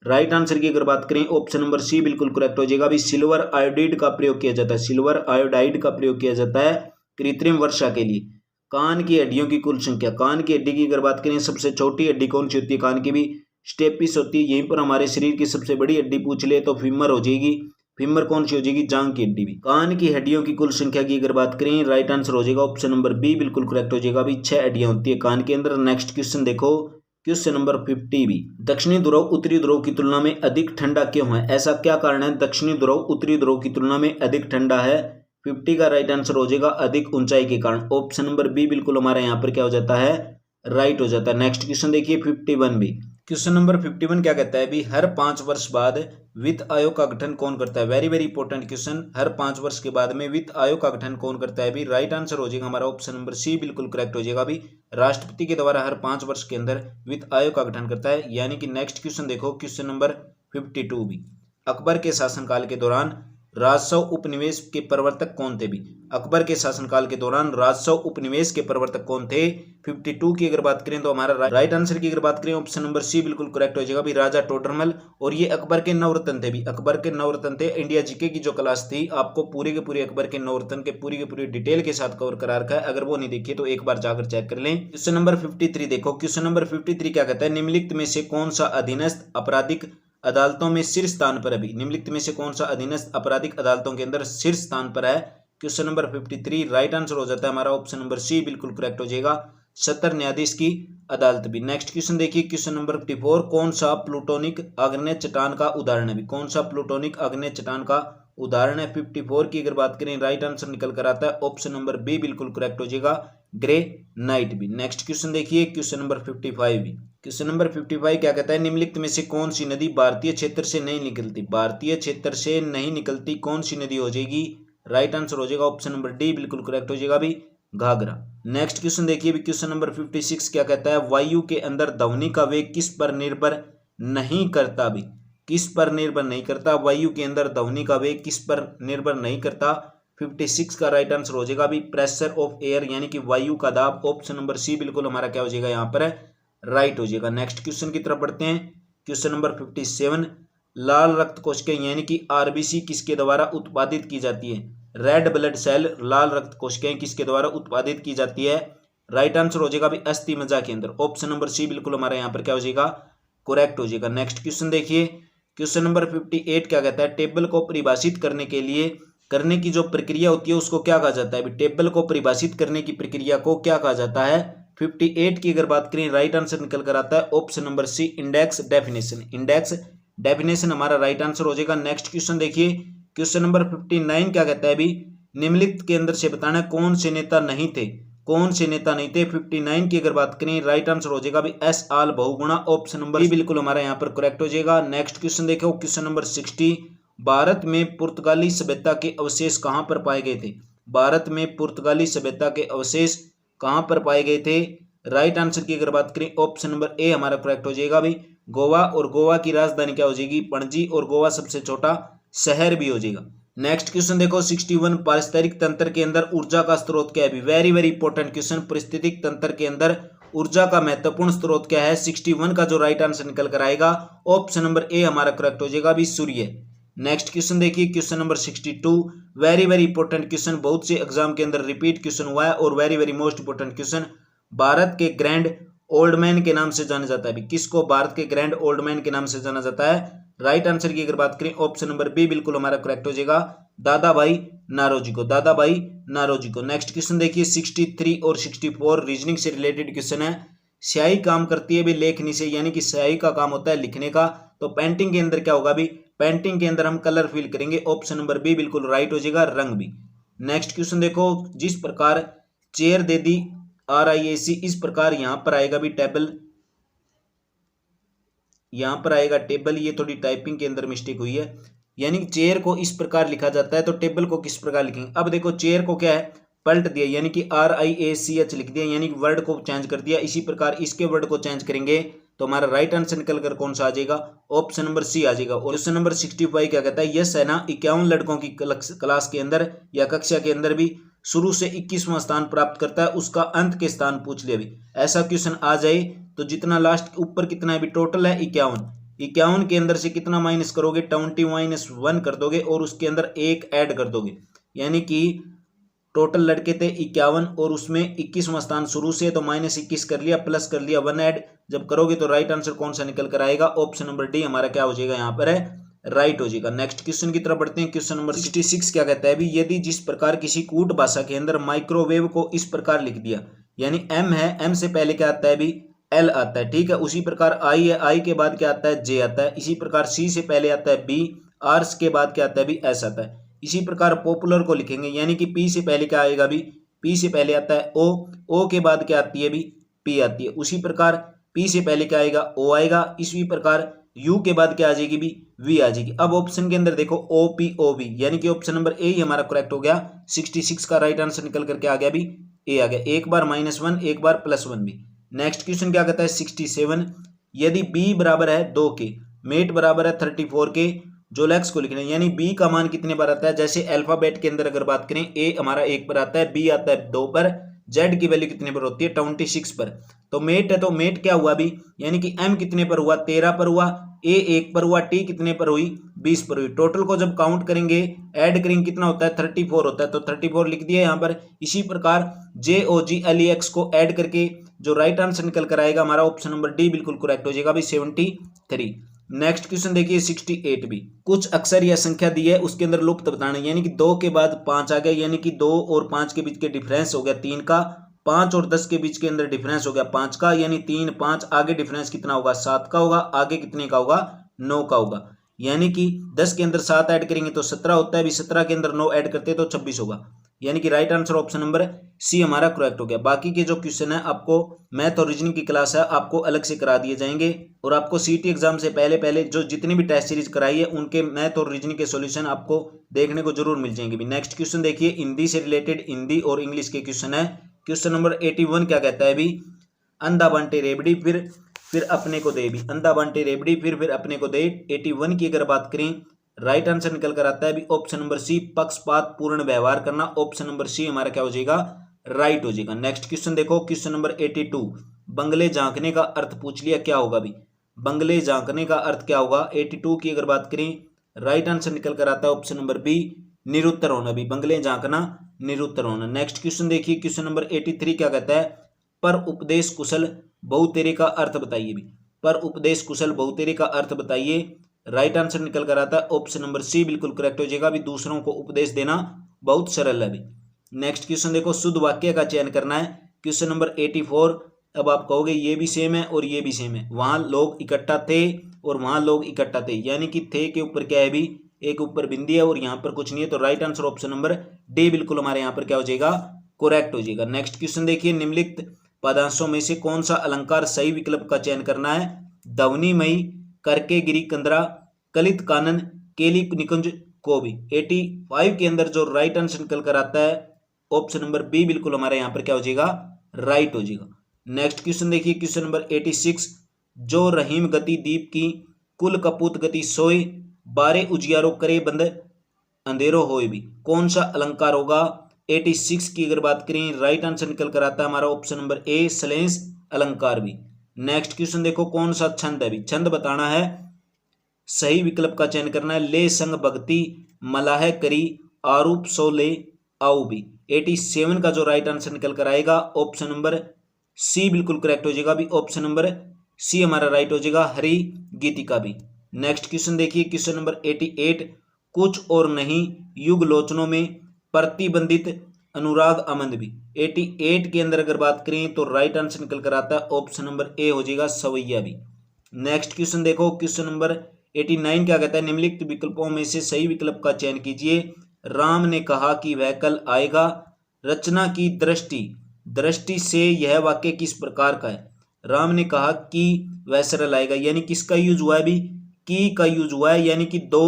राइट आंसर की अगर बात करें ऑप्शन नंबर सी बिल्कुल करेक्ट हो जाएगा अभी, सिल्वर आयोडाइड का प्रयोग किया जाता है, सिल्वर आयोडाइड का प्रयोग किया जाता है कृत्रिम वर्षा के लिए। कान की हड्डियों की कुल संख्या, कान की हड्डी की अगर बात करें सबसे छोटी हड्डी कौन सी होती है, कान की भी स्टेपिस होती है। यहीं पर हमारे शरीर की सबसे बड़ी हड्डी पूछ ले तो फीमर हो जाएगी, फीमर कौन सी हो जाएगी, जांग की हड्डी भी। कान की हड्डियों की कुल संख्या की अगर बात करें राइट आंसर हो जाएगा ऑप्शन नंबर बी बिल्कुल करेक्ट हो जाएगा अभी, 6 हड्डियां होती है कान के अंदर। नेक्स्ट क्वेश्चन देखो, क्वेश्चन नंबर 50 भी, दक्षिणी ध्रुव उत्तरी ध्रुव की तुलना में अधिक ठंडा क्यों है, ऐसा क्या कारण है दक्षिणी ध्रुव उत्तरी ध्रुव की तुलना में अधिक ठंडा है। 50 का राइट आंसर हो जाएगा अधिक ऊंचाई के कारण, ऑप्शन नंबर बी बिल्कुल हमारे यहाँ पर क्या हो जाता है, राइट हो जाता है। नेक्स्ट क्वेश्चन देखिए 51 भी, क्वेश्चन नंबर 51 क्या कहता है भी, हर 5 वर्ष बाद वित्त आयोग का गठन कौन करता है, वेरी वेरी इंपॉर्टेंट क्वेश्चन, हर 5 वर्ष के बाद में वित्त आयोग का गठन कौन करता है भी। राइट आंसर हो जाएगा हमारा ऑप्शन नंबर सी बिल्कुल करेक्ट हो जाएगा अभी, राष्ट्रपति के द्वारा हर 5 वर्ष के अंदर वित्त आयोग का गठन करता है, यानी कि नेक्स्ट क्वेश्चन देखो, क्वेश्चन नंबर 52 भी, अकबर के शासनकाल के दौरान राजस्व उपनिवेश के प्रवर्तक कौन थे भी, अकबर के शासनकाल के दौरान राजस्व उपनिवेश के प्रवर्तक कौन थे। 52 की अगर बात करें तो हमारा राइट आंसर की अगर बात करें ऑप्शन नंबर सी बिल्कुल करेक्ट हो जाएगा भी, राजा टोडरमल, और ये अकबर के नवरत्न थे भी, अकबर के नवरत्न थे। इंडिया जीके की जो क्लास थी आपको पूरे के पूरे अकबर के नवरत्न के पूरी डिटेल के साथ कवर करा रखा है, अगर वो नहीं देखिए तो एक बार जाकर चेक कर लें। क्वेश्चन नंबर 53 देखो, क्वेश्चन नंबर 53 क्या कहता है, निम्नलिखित में से कौन सा अधीनस्थ आपराधिक अदालतों में शीर्ष स्थान पर अभी, निम्नलिखित में से कौन सा अधीनस्थ आपराधिक अदालतों के अंदर शीर्ष स्थान पर है। क्वेश्चन नंबर 53 राइट आंसर हो जाता है हमारा ऑप्शन नंबर सी बिल्कुल करेक्ट हो जाएगा, सत्र न्यायाधीश की अदालत भी। नेक्स्ट क्वेश्चन देखिए, क्वेश्चन नंबर 54, कौन सा प्लूटोनिक आग्नेय चट्टान का उदाहरण है भी, कौन सा प्लूटोनिक आग्नेय चट्टान का उदाहरण है। 54 की अगर बात करें राइट आंसर निकल कर आता है ऑप्शन नंबर बी बिल्कुल करेक्ट हो जाएगा, ग्रेनाइट भी। नेक्स्ट क्वेश्चन देखिए, क्वेश्चन नंबर 55 भी, क्वेश्चन नंबर 55 क्या कहता है, निम्नलिखित में से कौन सी नदी भारतीय क्षेत्र से नहीं निकलती, भारतीय क्षेत्र से नहीं निकलती कौन सी नदी हो जाएगी। राइट आंसर हो जाएगा ऑप्शन नंबर डी बिल्कुल करेक्ट हो जाएगा अभी, घाघरा। नेक्स्ट क्वेश्चन देखिए भी, क्वेश्चन नंबर 56 क्या कहता है, वायु के अंदर ध्वनि का वेग किस पर निर्भर नहीं करता भी, किस पर निर्भर नहीं करता, वायु के अंदर ध्वनि का वेग किस पर निर्भर नहीं करता। 56 का राइट आंसर हो जाएगा अभी, प्रेशर ऑफ एयर, यानी कि वायु का दाब, ऑप्शन नंबर सी बिल्कुल हमारा क्या हो जाएगा यहाँ पर राइट हो जाएगा। नेक्स्ट क्वेश्चन की तरफ बढ़ते हैं, क्वेश्चन नंबर 57, लाल रक्त कोशिकाएं यानी कि आरबीसी किसके द्वारा उत्पादित की जाती है, रेड ब्लड सेल लाल रक्त कोशिकाएं किसके द्वारा उत्पादित की जाती है। राइट आंसर हो जाएगा अभी अस्थि मज्जा के अंदर, ऑप्शन नंबर सी बिल्कुल हमारे यहाँ पर क्या हो जाएगा, करेक्ट हो जाएगा। नेक्स्ट क्वेश्चन देखिए, क्वेश्चन नंबर 58 क्या कहता है, टेबल को परिभाषित करने के लिए करने की जो प्रक्रिया होती है उसको क्या कहा जाता है अभी, टेबल को परिभाषित करने की प्रक्रिया को क्या कहा जाता है। 58 की अगर बात करें राइट आंसर निकल कर आता है option number C, index definition, index definition हमारा राइट आंसर हो जाएगा। नेक्स्ट क्वेश्चन देखिए, क्वेश्चन नंबर 59 क्या कहता है अभी, निम्नलिखित के अंदर से बताना कौन से नेता नहीं थे, कौन से नेता नहीं थे। 59 की अगर बात करें राइट आंसर हो जाएगा अभी एस आल बहुगुणा, ऑप्शन नंबर बी बिल्कुल हमारा यहाँ पर करेक्ट हो जाएगा। नेक्स्ट क्वेश्चन देखो, क्वेश्चन नंबर 60, भारत में पुर्तगाली सभ्यता के अवशेष कहां पर पाए गए थे, भारत में पुर्तगाली सभ्यता के अवशेष कहां पर पाए गए थे। राइट आंसर की अगर बात करें ऑप्शन नंबर ए हमारा करेक्ट हो जाएगा अभी, गोवा, और गोवा की राजधानी क्या हो जाएगी, पणजी, और गोवा सबसे छोटा शहर भी हो जाएगा। नेक्स्ट क्वेश्चन देखो 61, पारिस्थितिक तंत्र के अंदर ऊर्जा का स्रोत क्या है। Very very important question. पारिस्थितिक तंत्र के अंदर ऊर्जा का महत्वपूर्ण स्रोत क्या है। 61 का जो राइट आंसर निकल कर आएगा ऑप्शन नंबर ए हमारा करेक्ट हो जाएगा अभी, सूर्य। नेक्स्ट क्वेश्चन देखिए question number 62, very very important question, बहुत से एग्जाम के अंदर रिपीट क्वेश्चन हुआ है और very very most important question. Bharat के ग्रैंड ओल्ड मैन के नाम से जाना जाता है। अभी किसको भारत के ग्रैंड ओल्ड मैन के नाम से जाना जाता है। राइट आंसर की अगर बात करें ऑप्शन नंबर बी बिल्कुल हमारा करेक्ट हो जाएगा, दादा भाई नारोजी को, दादा भाई नारोजी को। नेक्स्ट क्वेश्चन देखिए 63 और 64 रीजनिंग से रिलेटेड क्वेश्चन है। स्याही काम करती है भी लेखनी से, यानी कि स्याही का काम होता है लिखने का, तो पेंटिंग के अंदर क्या होगा भी, पेंटिंग के अंदर हम कलर फिल करेंगे, ऑप्शन नंबर बी बिल्कुल राइट हो जाएगा, रंग भी। नेक्स्ट क्वेश्चन देखो, जिस प्रकार चेयर दे दी RIAC, इस प्रकार यहां पर आएगा भी टेबल, यहां पर आएगा टेबल, ये थोड़ी टाइपिंग के अंदर मिस्टेक हुई है, यानी चेयर को इस प्रकार लिखा जाता है, तो टेबल को किस प्रकार लिखेंगे। अब देखो चेयर को क्या है, पलट दिया, यानी कि RIACH लिख दिया, यानी कि वर्ड को चेंज कर दिया। इसी प्रकार इसके वर्ड को चेंज करेंगे तो हमारा राइट आंसर निकल कर कौन सा आ जाएगा, ऑप्शन नंबर सी आ जाएगा। और क्वेश्चन नंबर 65 क्या कहता है, यस है ना 51 लड़कों की क्लास के अंदर या कक्षा के अंदर भी शुरू से 21वां स्थान प्राप्त करता है, उसका अंत के स्थान पूछ लिया। अभी ऐसा क्वेश्चन आ जाए तो जितना लास्ट ऊपर कितना है, भी टोटल है 51, 51 के अंदर से कितना माइनस करोगे, 20 - 1 कर दोगे और उसके अंदर एक ऐड कर दोगे, यानी कि टोटल लड़के थे 51 और उसमें 21वां स्थान शुरू से, तो -21 कर लिया, प्लस कर लिया 1 ऐड, जब करोगे तो राइट आंसर कौन सा निकल कर आएगा, ऑप्शन नंबर डी हमारा क्या हो जाएगा, यहाँ पर है राइट हो जाएगा। नेक्स्ट क्वेश्चन की तरफ बढ़ते हैं। क्वेश्चन नंबर 66 क्या कहता है, भी यदि जिस प्रकार किसी कूट भाषा के अंदर माइक्रोवेव को इस प्रकार लिख दिया, यानी M है, M से पहले क्या आता है भी, L आता है, ठीक है। उसी प्रकार I है, I के बाद क्या आता है, J आता है। इसी प्रकार C से पहले आता है B, R के बाद क्या आता है भी, S आता है। इसी प्रकार पॉपुलर को लिखेंगे, यानी कि P से पहले क्या आएगा भी, P से पहले आता है O, O के बाद क्या आती है भी, P आती है। उसी प्रकार P से पहले क्या आएगा, O आएगा। इसी प्रकार U के बाद क्या आ जाएगी भी, V आ जाएगी। अब ऑप्शन के अंदर देखो OPOV, यानी कि ऑप्शन नंबर ए ही हमारा करेक्ट हो गया। 66 का राइट आंसर निकल करके आ गया भी, ए आ गया। एक बार -1 एक बार +1 भी। नेक्स्ट क्वेश्चन क्या कहता है 67, यदि b बराबर है 2 के, मेट बराबर है 34 के, जोलेक्स को लिखना है, यानी b का मान कितने पर आता है। जैसे अल्फाबेट के अंदर अगर बात करें, a हमारा 1 पर आता है, b आता है 2 पर, z की वैल्यू कितने पर होती है 26 पर। तो मेट है, तो मेट क्या हुआ भी, यानी कि m कितने पर हुआ 13 पर हुआ, a 1 पर हुआ, t कितने पर हुई 20 पर हुई। टोटल को जब काउंट करेंगे, ऐड करेंगे, कितना होता है 34 होता है, तो 34 लिख दिया यहाँ पर। इसी प्रकार JOGLEX को ऐड करके जो राइट आंसर निकल कर आएगा हमारा ऑप्शन नंबर डी बिल्कुल करेक्ट हो जाएगा भाई 73। नेक्स्ट क्वेश्चन देखिए 68 भी, कुछ अक्षर या संख्या दी है उसके अंदर लुप्त बताना, यानी कि 2 के बाद 5 आ गया, यानी कि 2 और 5 के बीच के डिफरेंस हो गया 3 का, 5 और 10 के बीच के अंदर डिफरेंस हो गया 5 का, यानी 3 5 आगे डिफरेंस कितना होगा 7 का होगा, आगे कितने का होगा 9 का होगा। यानी कि 10 के अंदर 7 ऐड करेंगे तो 17 होता है, अभी 17 के अंदर 9 ऐड करते हैं तो 26 होगा, यानी कि right answer option number C हमारा करेक्ट हो गया। बाकी के जो क्वेश्चन है आपको मैथ और रीजनिंग की क्लास है आपको अलग से करा दिए जाएंगे, और आपको सीटी एग्जाम से पहले पहले जो जितनी भी टेस्ट सीरीज कराई है उनके मैथ और रीजनिंग के सॉल्यूशन आपको देखने को जरूर मिल जाएंगे भी। नेक्स्ट क्वेश्चन देखिए हिंदी से रिलेटेड, हिंदी और इंग्लिश के क्वेश्चन है। क्वेश्चन नंबर 81 क्या कहता है भी, अंधा बांटे रेबड़ी फिर अपने को दे भी, अंधा बांटे रेबड़ी फिर अपने को दे। 81 की अगर बात करें, राइट आंसर निकल कर आता है भी ऑप्शन नंबर सी, पक्षपात पूर्ण व्यवहार करना, ऑप्शन नंबर सी हमारा क्या हो जाएगा राइट हो जाएगा। नेक्स्ट क्वेश्चन देखो क्वेश्चन नंबर 82, बंगले झांकने का अर्थ पूछ लिया, क्या होगा भी, बंगले झांकने का अर्थ क्या होगा। 82 की अगर बात करें, राइट आंसर निकल कर आता है ऑप्शन नंबर बी, निरुत्तर होना भी, बंगले झांकना निरुत्तर होना। नेक्स्ट क्वेश्चन देखिए क्वेश्चन नंबर 83 क्या कहता है, पर उपदेश कुशल बहुतेरे का अर्थ बताइए भी, पर उपदेश कुशल बहुतेरे का अर्थ बताइए। राइट आंसर निकल कर आता है ऑप्शन नंबर सी बिल्कुल करेक्ट हो जाएगा। अभी दूसरों को उपदेश देना बहुत सरल है। अभी नेक्स्ट क्वेश्चन देखो, शुद्ध वाक्य का चयन करना है। क्वेश्चन नंबर 84, अब आप कहोगे ये भी सेम है और ये भी सेम है, वहां लोग इकट्ठा थे और वहां लोग इकट्ठा थे, यानी कि थे के ऊपर क्या है भी, एक ऊपर बिंदी है और यहाँ पर कुछ नहीं है, तो right answer option number D बिल्कुल हमारे यहाँ पर क्या हो जाएगा करेक्ट हो जाएगा। नेक्स्ट क्वेश्चन देखिए, निम्नलिखित पदांशों में से कौन सा अलंकार सही विकल्प का चयन करना है। धवनीमयी, करके गिरी कंदरा, कलित कानन, केली निकुंज कोबी। 85 के अंदर जो राइट आंसर निकल कर आता है ऑप्शन नंबर बी बिल्कुल हमारे यहाँ पर क्या हो जाएगा राइट हो जाएगा। नेक्स्ट क्वेश्चन देखिए क्वेश्चन नंबर 86, जो रहीम गति दीप की कुल कपूत गति सोए, बारे उजियारो करे बंद अंधेरो होए भी। कौन सा अलंकार होगा? 86 की अगर बात करें, राइट आंसर निकल कर आता है हमारा ऑप्शन नंबर ए, श्लेष अलंकार भी। नेक्स्ट क्वेश्चन देखो, कौन सा छंद है भी, छंद बताना है, सही विकल्प का चयन करना है। ले संग भक्ति मलाह करी आरूप सो ले आओ भी। 87 का जो राइट आंसर निकल कर आएगा ऑप्शन नंबर सी बिल्कुल करेक्ट हो जाएगा भी, ऑप्शन नंबर सी हमारा राइट हो जाएगा, हरि गीतिका भी। नेक्स्ट क्वेश्चन देखिए, क्वेश्चन नंबर 88, कुछ और नहीं युग लोचनों में प्रतिबंधित अनुराग अमंद भी। 88 के अंदर अगर बात करें तो राइट आंसर निकल कर आता है ऑप्शन नंबर ए हो जाएगा, सवैया भी। नेक्स्ट क्वेश्चन देखो, क्वेश्चन नंबर 89 क्या कहता है, निम्नलिखित विकल्पों में से सही विकल्प का चयन कीजिए। राम ने कहा कि वह कल आएगा, रचना की दृष्टि, दृष्टि से यह वाक्य किस प्रकार का है? राम ने कहा कि वह सरल आएगा, यानी किसका यूज हुआ है भी, की का यूज हुआ है, यानी कि दो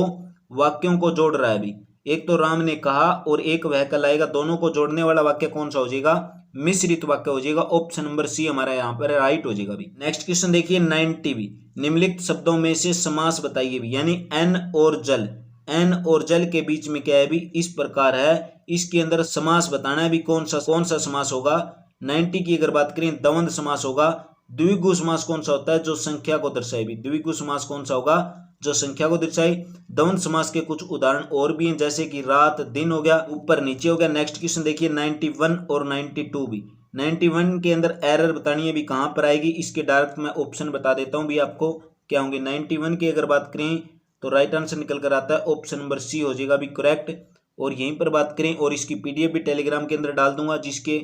वाक्यों को जोड़ रहा है भी। एक तो राम ने कहा और एक वह कल आएगा, दोनों को जोड़ने वाला वाक्य कौन सा हो जाएगा? मिश्रित वाक्य हो जाएगा, ऑप्शन नंबर सी हमारा यहाँ पर राइट हो जाएगा भी। नेक्स्ट क्वेश्चन देखिए 90 भी, निम्नलिखित शब्दों में से समास बताइए भी, यानी एन और जल, एन और जल के बीच में क्या है भी, इस प्रकार है, इसके अंदर समास बताना है भी, कौन सा समास होगा? 90 की अगर बात करें, द्वंद समास होगा। द्विगु समास कौन सा होता है? जो संख्या को दर्शाए भी। द्विगु समास कौन सा होगा? जो संख्या को दर्शाए। द्वंद समास के कुछ उदाहरण और भी हैं, जैसे कि रात दिन हो गया, ऊपर नीचे हो गया। नेक्स्ट क्वेश्चन देखिए 91 और 92 भी। 91 के अंदर एरर बतानी है भी, कहां पर आएगी, इसके डायरेक्ट मैं ऑप्शन बता देता हूं भी आपको क्या होंगे। 91 की अगर बात करें तो राइट आंसर निकल कर आता है ऑप्शन नंबर सी हो जाएगा भी करेक्ट। और यहीं पर बात करें, और इसकी पीडीएफ भी टेलीग्राम के अंदर डाल दूंगा, जिसके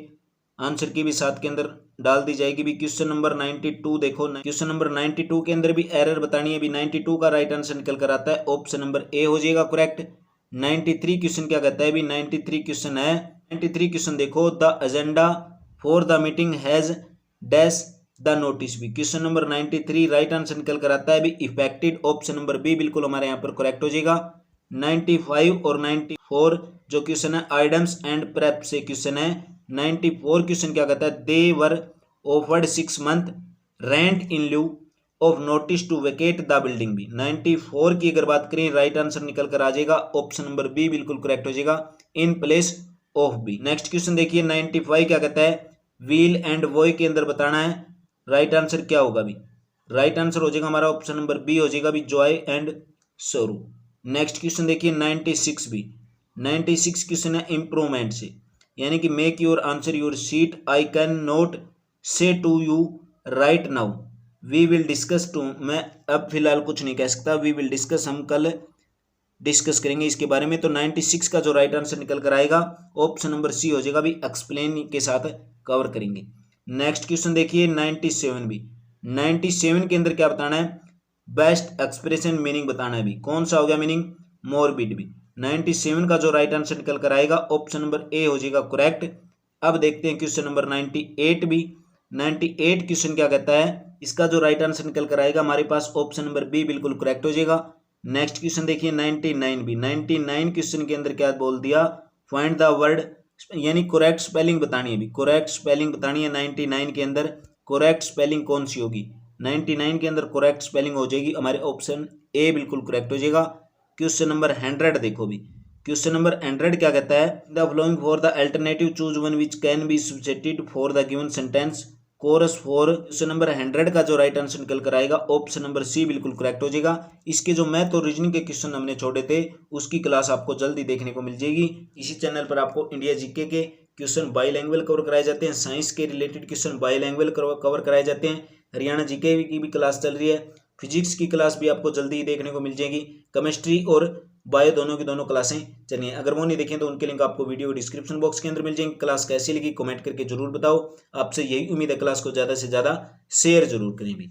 आंसर की भी साथ के अंदर डाल दी जाएगी भी। क्वेश्चन नंबर 92 देखो, क्वेश्चन नंबर 92 के अंदर भी एरर बतानी है भी। 92 का राइट आंसर निकल कर आता है ऑप्शन नंबर ए हो जाएगा करेक्ट। 93 क्वेश्चन क्या कहता है भी, 93 क्वेश्चन है, 93 क्वेश्चन देखो, the agenda for the meeting has dash the notice भी। क्वेश्चन नंबर 93 राइट आंसर निकल कर आता है भी इफेक्टेड, ऑप्शन नंबर बी बिल्कुल हमारे यहाँ पर करेक्ट हो जाएगा। 95 और 94 जो क्वेश्चन है आइडम्स एंड प्रेप से क्वेश्चन है। 94 क्वेश्चन क्या कहता है, they were offered 6 month rent in lieu of notice to vacate the building भी। 94 की अगर बात करें, राइट आंसर निकल कर आ जाएगा ऑप्शन नंबर बी बिल्कुल करेक्ट हो जाएगा, in place of B. Next question देखिए 95 क्या कहता है, व्हील एंड वॉय के अंदर बताना है, राइट आंसर क्या होगा भी? राइट आंसर हो जाएगा हमारा ऑप्शन नंबर बी हो जाएगा भी, जॉय एंड सोरू। नेक्स्ट क्वेश्चन देखिए 96 भी। 96 क्वेश्चन है इंप्रूवमेंट से, यानी कि make your answer your sheet, I can not say to you right now, we will discuss too, मैं अब फिलहाल कुछ नहीं कह सकता, वी विल डिस्कस, हम कल डिस्कस करेंगे इसके बारे में। तो 96 का जो राइट आंसर निकल कर आएगा ऑप्शन नंबर सी हो जाएगा भी, एक्सप्लेन के साथ कवर करेंगे। नेक्स्ट क्वेश्चन देखिए 97 भी। 97 के अंदर क्या बताना है, बेस्ट एक्सप्रेशन मीनिंग बताना है भी, कौन सा हो गया मीनिंग? मोरबिड भी। 97 का जो राइट आंसर निकल कर आएगा ऑप्शन नंबर ए हो जाएगा करेक्ट। अब देखते हैं क्वेश्चन नंबर 98 भी। 98 क्वेश्चन क्या कहता है, इसका जो राइट आंसर निकल कर आएगा हमारे पास ऑप्शन नंबर बी बिल्कुल करेक्ट हो जाएगा। नेक्स्ट क्वेश्चन देखिए 99 भी। 99 क्वेश्चन के अंदर क्या बोल दिया, फाइंड द वर्ड, यानी करेक्ट स्पेलिंग बतानी है भी, करेक्ट स्पेलिंग बतानी है 99 के अंदर। करेक्ट स्पेलिंग कौन सी होगी? 99 के अंदर करेक्ट स्पेलिंग हो जाएगी हमारे ऑप्शन ए बिल्कुल करेक्ट हो जाएगा। क्वेश्चन नंबर 100 देखो भी। क्वेश्चन नंबर 100 क्या कहता है, the following for the alternative choose one which can be substituted for the given sentence chorus for. Question number 100 का जो राइट आंसर निकल कर आएगा ऑप्शन नंबर सी बिल्कुल करेक्ट हो जाएगा। इसके जो मैथ और रीजनिंग के क्वेश्चन हमने छोड़े थे उसकी क्लास आपको जल्दी देखने को मिल जाएगी। इसी चैनल पर आपको इंडिया जीके के क्वेश्चन बाईलैंग्वेज कवर कराए जाते हैं, साइंस के रिलेटेड क्वेश्चन बाईलैंग्वेज कवर कराए जाते हैं, हरियाणा जीके की भी क्लास चल रही है, फिजिक्स की क्लास भी आपको जल्दी ही देखने को मिल जाएगी, केमिस्ट्री और बायो दोनों की दोनों क्लासें चलिए। अगर वो नहीं देखें तो उनके लिंक आपको वीडियो डिस्क्रिप्शन बॉक्स के अंदर मिल जाएंगे। क्लास कैसी लगी कमेंट करके जरूर बताओ। आपसे यही उम्मीद है, क्लास को ज़्यादा से ज़्यादा शेयर जरूर करें भी।